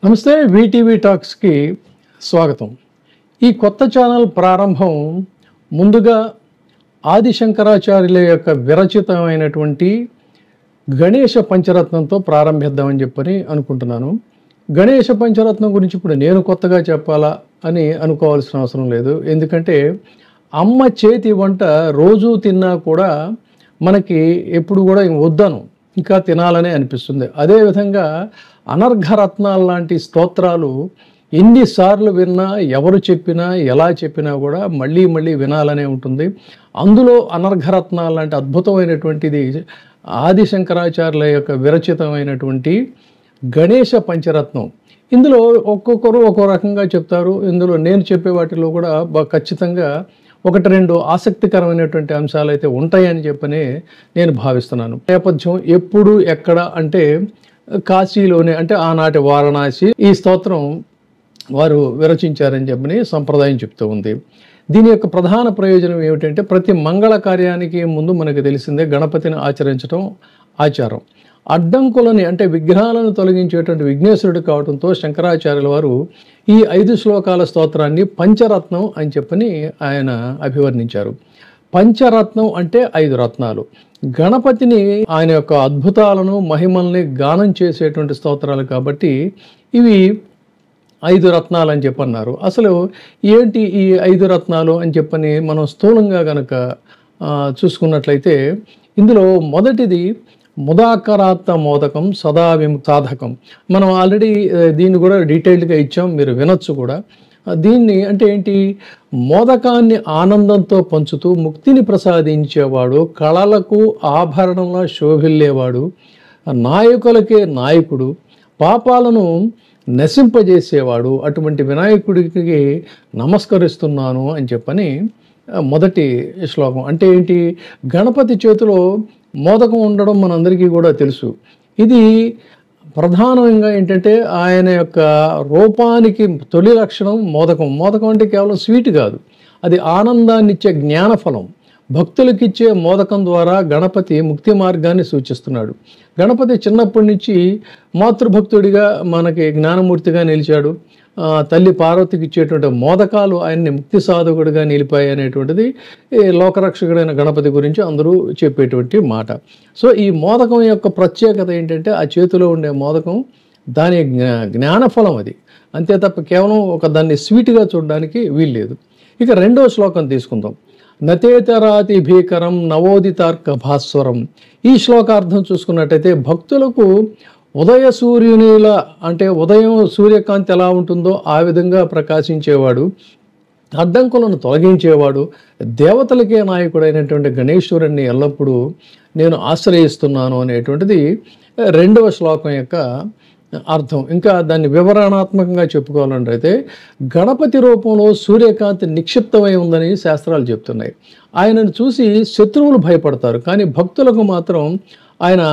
నమస్తే వీటీవీ టాక్స్కి స్వాగతం. ఈ కొత్త ఛానల్ ప్రారంభం ముందుగా ఆదిశంకరాచార్యుల యొక్క విరచితమైనటువంటి గణేష పంచరత్నంతో ప్రారంభిద్దామని చెప్పని అనుకుంటున్నాను. గణేష పంచరత్నం గురించి ఇప్పుడు నేను కొత్తగా చెప్పాలా అని అనుకోవాల్సిన అవసరం లేదు. ఎందుకంటే అమ్మ చేతి వంట రోజు తిన్నా కూడా మనకి ఎప్పుడు కూడా వద్దను ఇంకా తినాలనే అనిపిస్తుంది. అదేవిధంగా అనర్ఘరత్నాలు లాంటి స్తోత్రాలు ఎన్నిసార్లు విన్నా, ఎవరు చెప్పినా, ఎలా చెప్పినా కూడా మళ్ళీ మళ్ళీ వినాలనే ఉంటుంది. అందులో అనర్ఘరత్నాలు లాంటి అద్భుతమైనటువంటిది ఆదిశంకరాచార్యుల యొక్క విరచితమైనటువంటి గణేష పంచరత్నం. ఇందులో ఒక్కొక్కరు ఒక్కో రకంగా చెప్తారు. ఇందులో నేను చెప్పే వాటిలో కూడా ఖచ్చితంగా ఒకటి రెండు ఆసక్తికరమైనటువంటి అంశాలు అయితే ఉంటాయని చెప్పని నేను భావిస్తున్నాను. నేపథ్యం ఎప్పుడు ఎక్కడ అంటే కాశీలోనే, అంటే ఆనాటి వారణాసి ఈ స్తోత్రం వారు విరచించారని చెప్పని సంప్రదాయం చెప్తూ ఉంది. దీని యొక్క ప్రధాన ప్రయోజనం ఏమిటంటే ప్రతి మంగళ కార్యానికి ముందు మనకు తెలిసిందే గణపతిని ఆచరించడం ఆచారం. అడ్డంకులని అంటే విఘ్నాలను తొలగించేటువంటి విఘ్నేశ్వరుడు కావడంతో శంకరాచార్యుల వారు ఈ 5 శ్లోకాల స్తోత్రాన్ని పంచరత్నం అని చెప్పని ఆయన అభివర్ణించారు. పంచరత్నం అంటే 5 రత్నాలు. గణపతిని ఆయన యొక్క అద్భుతాలను మహిమల్ని గానం చేసేటువంటి స్తోత్రాలు కాబట్టి ఇవి 5 రత్నాలు అని చెప్పన్నారు. అసలు ఏంటి ఈ 5 రత్నాలు అని చెప్పని మనం స్థూలంగా గనక చూసుకున్నట్లయితే ఇందులో మొదటిది ముదాకరాత్త మోదకం సదా విముక్తాధకం. మనం ఆల్రెడీ దీన్ని కూడా డీటెయిల్డ్గా ఇచ్చాం, మీరు వినొచ్చు కూడా. దీన్ని అంటే ఏంటి? మోదకాన్ని ఆనందంతో పంచుతూ ముక్తిని ప్రసాదించేవాడు, కళలకు ఆభరణంలా శోభిల్లేవాడు, నాయకులకే నాయకుడు, పాపాలను నశింపజేసేవాడు, అటువంటి వినాయకుడికి నమస్కరిస్తున్నాను అని చెప్పని మొదటి శ్లోకం. అంటే ఏంటి? గణపతి చేతిలో మోదకం ఉండడం మనందరికీ కూడా తెలుసు. ఇది ప్రధానంగా ఏంటంటే ఆయన యొక్క రూపానికి తొలి లక్షణం మోదకం. మోదకం అంటే కేవలం స్వీట్ కాదు, అది ఆనందాన్ని ఇచ్చే జ్ఞానఫలం. భక్తులకిచ్చే మోదకం ద్వారా గణపతి ముక్తి మార్గాన్ని సూచిస్తున్నాడు. గణపతి చిన్నప్పటి నుంచి మాతృభక్తుడిగా మనకి జ్ఞానమూర్తిగా నిలిచాడు. తల్లి పార్వతికి ఇచ్చేటువంటి మోదకాలు ఆయన్ని ముక్తి సాధకుడిగా నిలిపాయి అనేటువంటిది లోకరక్షకుడైన గణపతి గురించి అందరూ చెప్పేటువంటి మాట. సో ఈ మోదకం యొక్క ప్రత్యేకత ఏంటంటే ఆ చేతిలో ఉండే మోదకం దాని జ్ఞానఫలం అది, అంతే తప్ప కేవలం దాన్ని స్వీట్గా చూడడానికి వీల్లేదు. ఇక రెండవ శ్లోకం తీసుకుందాం. నతేతరాతి భీకరం నవోదితార్క భాస్వరం. ఈ శ్లోకార్థం చూసుకున్నట్టయితే భక్తులకు ఉదయ సూర్యునిలా, అంటే ఉదయం సూర్యకాంతి ఎలా ఉంటుందో ఆ విధంగా ప్రకాశించేవాడు, అడ్డంకులను తొలగించేవాడు, దేవతలకే నాయకుడైనటువంటి గణేశ్వరుణ్ణి ఎల్లప్పుడూ నేను ఆశ్రయిస్తున్నాను అనేటువంటిది రెండవ శ్లోకం యొక్క అర్థం. ఇంకా దాన్ని వివరణాత్మకంగా చెప్పుకోవాలంటే గణపతి రూపంలో సూర్యకాంతి నిక్షిప్తమై ఉందని శాస్త్రాలు చెప్తున్నాయి. ఆయనను చూసి శత్రువులు భయపడతారు, కానీ భక్తులకు మాత్రం ఆయన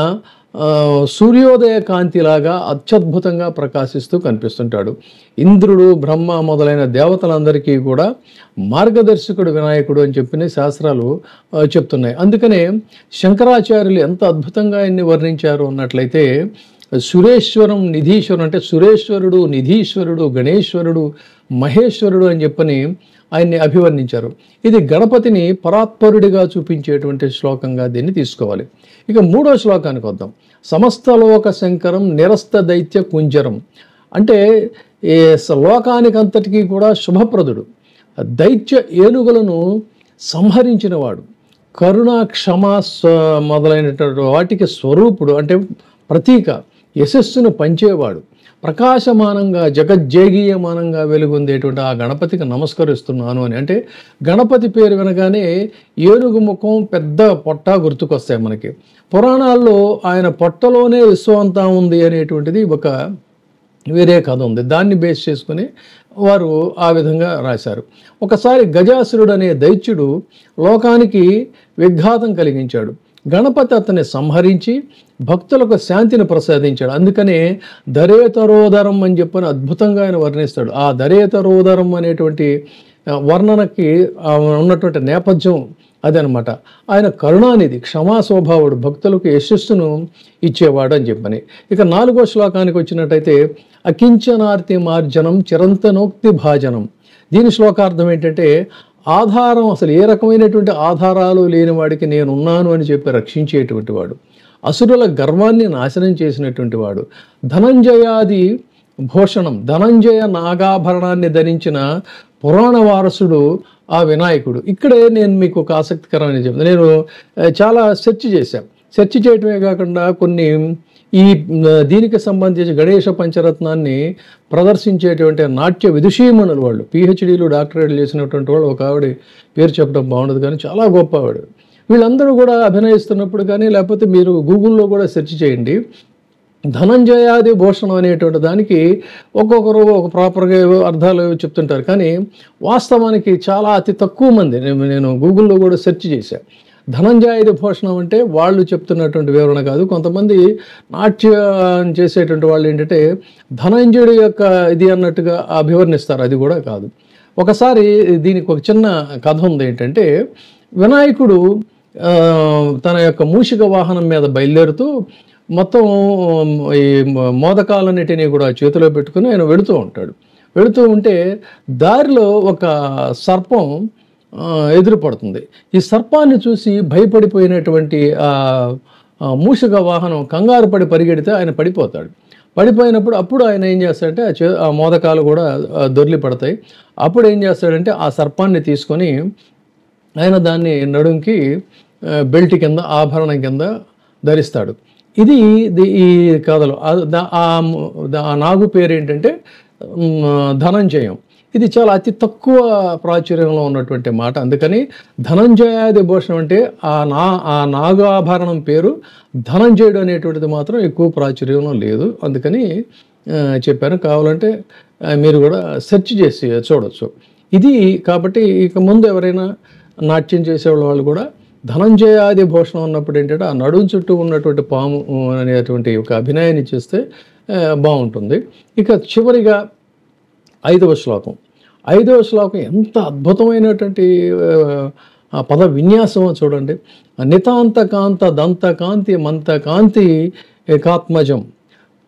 సూర్యోదయ కాంతిలాగా అత్యద్భుతంగా ప్రకాశిస్తూ కనిపిస్తుంటాడు. ఇంద్రుడు, బ్రహ్మ మొదలైన దేవతలందరికీ కూడా మార్గదర్శకుడు వినాయకుడు అని చెప్పిన శాస్త్రాలు చెప్తున్నాయి. అందుకనే శంకరాచార్యులు ఎంత అద్భుతంగా ఆయన్ని వర్ణించారు అన్నట్లయితే సురేశ్వరం నిధీశ్వరం, అంటే సురేశ్వరుడు, నిధీశ్వరుడు, గణేశ్వరుడు, మహేశ్వరుడు అని చెప్పని ఆయన్ని అభివర్ణించారు. ఇది గణపతిని పరాత్పరుడిగా చూపించేటువంటి శ్లోకంగా దీన్ని తీసుకోవాలి. ఇక మూడో శ్లోకానికి వద్దాం. సమస్తలోక శంకరం నిరస్త దైత్య కుంజరం. అంటే ఈ లోకానికంతటికీ కూడా శుభప్రదుడు, దైత్య ఏనుగులను సంహరించినవాడు, కరుణ, క్షమ మొదలైనటువంటి వాటికి స్వరూపుడు, అంటే ప్రతీక, యశస్సును పంచేవాడు, ప్రకాశమానంగా జగజ్జేగీయమానంగా వెలుగొందేటువంటి ఆ గణపతికి నమస్కరిస్తున్నాను అని. అంటే గణపతి పేరు వినగానే ఏనుగు ముఖం, పెద్ద పొట్ట గుర్తుకొస్తాయి మనకి. పురాణాల్లో ఆయన పొట్టలోనే విశ్వమంతా ఉంది అనేటువంటిది ఒక వేరే కథ ఉంది, దాన్ని బేస్ చేసుకుని వారు ఆ విధంగా రాశారు. ఒకసారి గజాసురుడు అనే దైత్యుడు లోకానికి విఘాతం కలిగించాడు. గణపతి అతన్ని సంహరించి భక్తులకు శాంతిని ప్రసాదించాడు. అందుకనే దరేతరోదరం అని చెప్పని అద్భుతంగా ఆయన వర్ణిస్తాడు. ఆ దరేతరోదరం అనేటువంటి వర్ణనకి ఉన్నటువంటి నేపథ్యం అదనమాట. ఆయన కరుణానిధి, క్షమా స్వభావుడు, భక్తులకు యశస్సును ఇచ్చేవాడు అని చెప్పని. ఇక 4వ శ్లోకానికి వచ్చినట్టయితే అకించనార్తి మార్జనం చిరంతనోక్తి భాజనం. దీని శ్లోకార్థం ఏంటంటే ఆధారం, అసలు ఏ రకమైనటువంటి ఆధారాలు లేని వాడికి నేనున్నాను అని చెప్పి రక్షించేటువంటి వాడు, అసురుల గర్వాన్ని నాశనం చేసినటువంటి వాడు, ధనంజయాది భూషణం, ధనంజయ నాగాభరణాన్ని ధరించిన పురాణ వారసుడు ఆ వినాయకుడు. ఇక్కడే నేను మీకు ఒక ఆసక్తికరమైన చెప్తాను. నేను చాలా సెర్చ్ చేశాను. సెర్చ్ చేయటమే కాకుండా కొన్ని దీనికి సంబంధించి గణేష పంచరత్నాన్ని ప్రదర్శించేటువంటి నాట్య విదుషీమణులు, వాళ్ళు పిహెచ్డీలు డాక్టరేట్లు చేసినటువంటి వాళ్ళు, ఒక ఆవిడ పేరు చెప్పడం బాగుండదు కానీ చాలా గొప్పవాడు. వీళ్ళందరూ కూడా అభినయిస్తున్నప్పుడు కానీ, లేకపోతే మీరు గూగుల్లో కూడా సెర్చ్ చేయండి, ధనంజయాది భూషణం అనేటువంటి దానికి ఒక్కొక్కరు ఒక ప్రాపర్గా అర్థాలు చెప్తుంటారు. కానీ వాస్తవానికి చాలా అతి తక్కువ మంది, నేను గూగుల్లో కూడా సెర్చ్ చేశాను, ధనంజయాది భూషణం అంటే వాళ్ళు చెప్తున్నటువంటి వివరణ కాదు. కొంతమంది నాట్యం చేసేటువంటి వాళ్ళు ఏంటంటే ధనంజయుడి యొక్క ఇది అన్నట్టుగా అభివర్ణిస్తారు, అది కూడా కాదు. ఒకసారి దీనికి ఒక చిన్న కథ ఉంది. ఏంటంటే వినాయకుడు తన యొక్క మూషిక వాహనం మీద బయలుదేరుతూ మొత్తం ఈ మోదకాలన్నిటినీ కూడా చేతిలో పెట్టుకుని ఆయన వెళుతూ ఉంటాడు. వెళుతూ ఉంటే దారిలో ఒక సర్పం ఎదురుపడుతుంది. ఈ సర్పాన్ని చూసి భయపడిపోయినటువంటి మూషిక వాహనం కంగారు పడి పరిగెడితే ఆయన పడిపోతాడు. పడిపోయినప్పుడు అప్పుడు ఆయన ఏం చేస్తాడంటే ఆ మోదకాలు కూడా దొర్లి పడతాయి. అప్పుడు ఏం చేస్తాడంటే ఆ సర్పాన్ని తీసుకొని ఆయన దాన్ని నడుంకి బెల్ట్ కింద ఆభరణం కింద ధరిస్తాడు. ఇది ఈ కథలో ఆ నాగు పేరు ఏంటంటే ధనంజయం. ఇది చాలా అతి తక్కువ ప్రాచుర్యంలో ఉన్నటువంటి మాట. అందుకని ధనంజయాది భూషణం అంటే ఆ నాగాభరణం పేరు ధనంజయుడు అనేటువంటిది మాత్రం ఎక్కువ ప్రాచుర్యంలో లేదు. అందుకని చెప్పాను. కావాలంటే మీరు కూడా సెర్చ్ చేసి చూడవచ్చు. ఇది కాబట్టి ఇక ముందు ఎవరైనా నాట్యం చేసేవాళ్ళ వాళ్ళు కూడా ధనంజయాది భూషణం ఉన్నప్పుడు ఏంటంటే ఆ నడుం చుట్టూ ఉన్నటువంటి పాము అనేటువంటి ఒక అభినయాన్ని చేస్తే బాగుంటుంది. ఇక చివరిగా 5వ శ్లోకం. 5వ శ్లోకం ఎంత అద్భుతమైనటువంటి పద విన్యాసమో చూడండి. నితాంత కాంత దంత కాంతి మంత కాంతి కాత్మజం.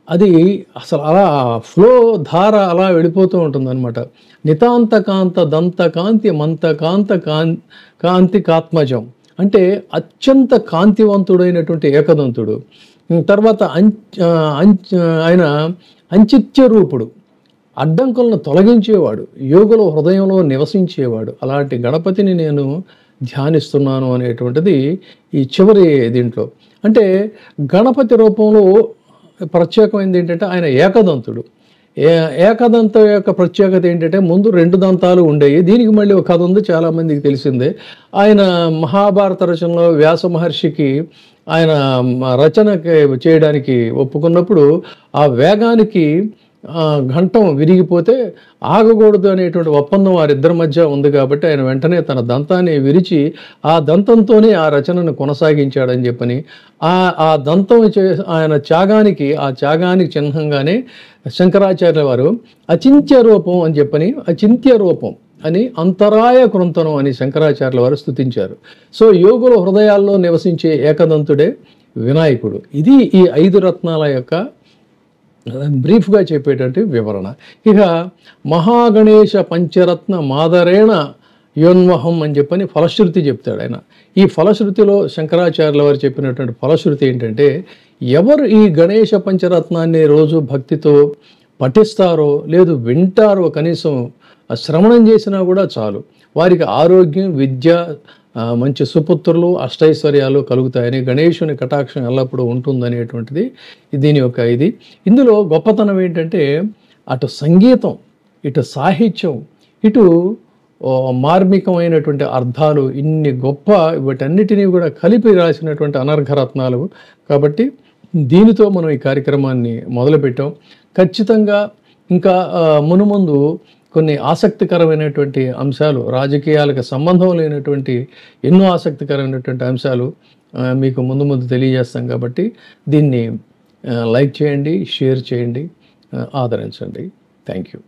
అది అసలు అలా ఫ్లో ధార అలా వెళ్ళిపోతూ ఉంటుందన్నమాట. నితాంత కాంత దంత కాంతి మంత కాంత కాంతి కాత్మజం అంటే అత్యంత కాంతివంతుడైనటువంటి ఏకదంతుడు. తర్వాత ఆయన అంచిత్య రూపుడు, అడ్డంకులను తొలగించేవాడు, యోగుల హృదయంలో నివసించేవాడు. అలాంటి గణపతిని నేను ధ్యానిస్తున్నాను అనేటువంటిది ఈ చివరి దీంట్లో. అంటే గణపతి రూపంలో ప్రత్యేకమైనది ఏంటంటే ఆయన ఏకదంతుడు. ఏకదంత యొక్క ప్రత్యేకత ఏంటంటే ముందు 2 దంతాలు ఉండేవి. దీనికి మళ్ళీ ఒక కథ ఉంది, చాలామందికి తెలిసిందే. ఆయన మహాభారత రచనలో వ్యాస మహర్షికి ఆయన రచన చేయడానికి ఒప్పుకున్నప్పుడు ఆ వేగానికి ఘంటం విరిగిపోతే ఆగకూడదు అనేటువంటి ఒప్పందం వారిద్దరి మధ్య ఉంది. కాబట్టి ఆయన వెంటనే తన దంతాన్ని విరిచి ఆ దంతంతోనే ఆ రచనను కొనసాగించాడని చెప్పని ఆ దంతం ఆయన త్యాగానికి చిహ్నంగానే శంకరాచార్యుల వారు అచింత్య రూపం అని చెప్పని అచింత్య రూపం అని అంతరాయ కృంతనం అని శంకరాచార్యుల వారు స్తుతించారు. సో యోగుల హృదయాల్లో నివసించే ఏకదంతుడే వినాయకుడు. ఇది ఈ 5 రత్నాల యొక్క బ్రీఫ్గా చెప్పేటటువంటి వివరణ. ఇక మహాగణేశ పంచరత్న మాదరేణ యోన్వహం అని చెప్పని ఫలశ్రుతి చెప్తాడు ఆయన. ఈ ఫలశ్రుతిలో శంకరాచార్యుల వారు చెప్పినటువంటి ఫలశ్రుతి ఏంటంటే ఎవరు ఈ గణేశ పంచరత్నాన్ని రోజు భక్తితో పఠిస్తారో లేదు వింటారో, కనీసం శ్రవణం చేసినా కూడా చాలు, వారికి ఆరోగ్యం, విద్య, మంచి సుపుత్రులు, అష్టైశ్వర్యాలు కలుగుతాయని, గణేశుని కటాక్షం ఎల్లప్పుడూ ఉంటుందనేటువంటిది దీని యొక్క ఇది. ఇందులో గొప్పతనం ఏంటంటే అటు సంగీతం, ఇటు సాహిత్యం, ఇటు మార్మికమైనటువంటి అర్థాలు, ఇన్ని గొప్ప వీటన్నిటినీ కూడా కలిపి రాసినటువంటి అనర్ఘరత్నాలు. కాబట్టి దీనితో మనం ఈ కార్యక్రమాన్ని మొదలుపెట్టాం. ఖచ్చితంగా ఇంకా మునుముందు కొన్ని ఆసక్తికరమైనటువంటి అంశాలు, రాజకీయాలకు సంబంధం లేనటువంటి ఎన్నో ఆసక్తికరమైనటువంటి అంశాలు మీకు ముందు తెలియజేస్తాం. కాబట్టి దీన్ని లైక్ చేయండి, షేర్ చేయండి, ఆదరించండి. Thank you.